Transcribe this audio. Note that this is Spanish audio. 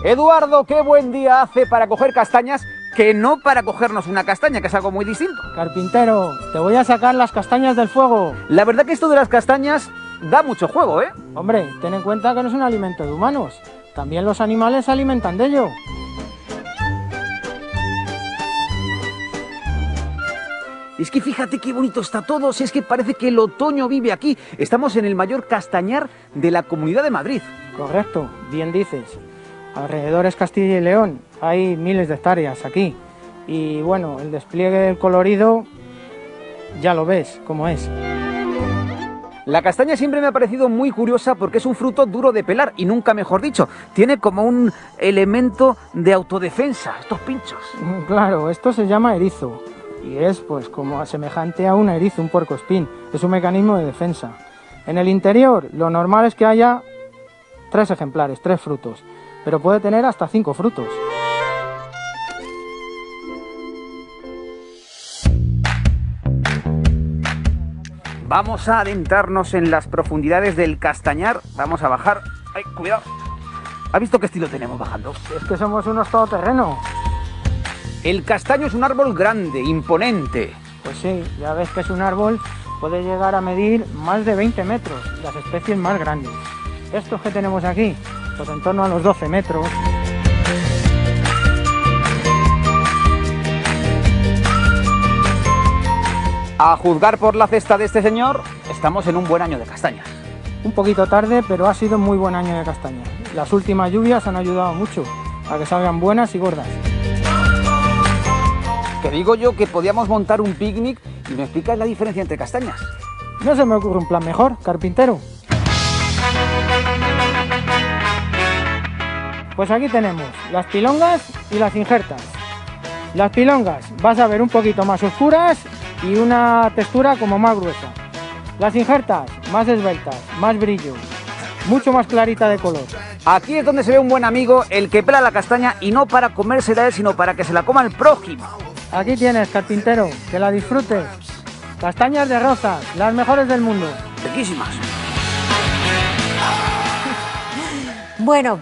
Eduardo, qué buen día hace para coger castañas, que no para cogernos una castaña, que es algo muy distinto. Carpintero, te voy a sacar las castañas del fuego. La verdad que esto de las castañas da mucho juego, ¿eh? Hombre, ten en cuenta que no es un alimento de humanos. También los animales se alimentan de ello. Es que fíjate qué bonito está todo, si es que parece que el otoño vive aquí. Estamos en el mayor castañar de la Comunidad de Madrid. Correcto, bien dices. Alrededor es Castilla y León, hay miles de hectáreas aquí. Y bueno, el despliegue del colorido, ya lo ves cómo es. La castaña siempre me ha parecido muy curiosa porque es un fruto duro de pelar y nunca mejor dicho, tiene como un elemento de autodefensa, estos pinchos. Claro, esto se llama erizo y es pues como semejante a un erizo, un puercoespín. Es un mecanismo de defensa. En el interior lo normal es que haya 3 ejemplares, 3 frutos, pero puede tener hasta 5 frutos. Vamos a adentrarnos en las profundidades del castañar. Vamos a bajar. ¡Ay, cuidado! ¿Ha visto qué estilo tenemos bajando? Es que somos unos todoterreno. El castaño es un árbol grande, imponente. Pues sí, ya ves que es un árbol, puede llegar a medir más de 20 metros, las especies más grandes. Estos que tenemos aquí, pues en torno a los 12 metros. A juzgar por la cesta de este señor, estamos en un buen año de castañas. Un poquito tarde, pero ha sido muy buen año de castaña. Las últimas lluvias han ayudado mucho a que salgan buenas y gordas. Que digo yo que podíamos montar un picnic y me explicas la diferencia entre castañas. No se me ocurre un plan mejor, carpintero. Pues aquí tenemos las pilongas y las injertas. Las pilongas vas a ver un poquito más oscuras y una textura como más gruesa. Las injertas más esbeltas, más brillo, mucho más clarita de color. Aquí es donde se ve un buen amigo, el que pela la castaña y no para comérsela él, sino para que se la coma el prójimo. Aquí tienes, carpintero, que la disfrutes. Castañas de Rozas, las mejores del mundo. Riquísimas. Bueno, pues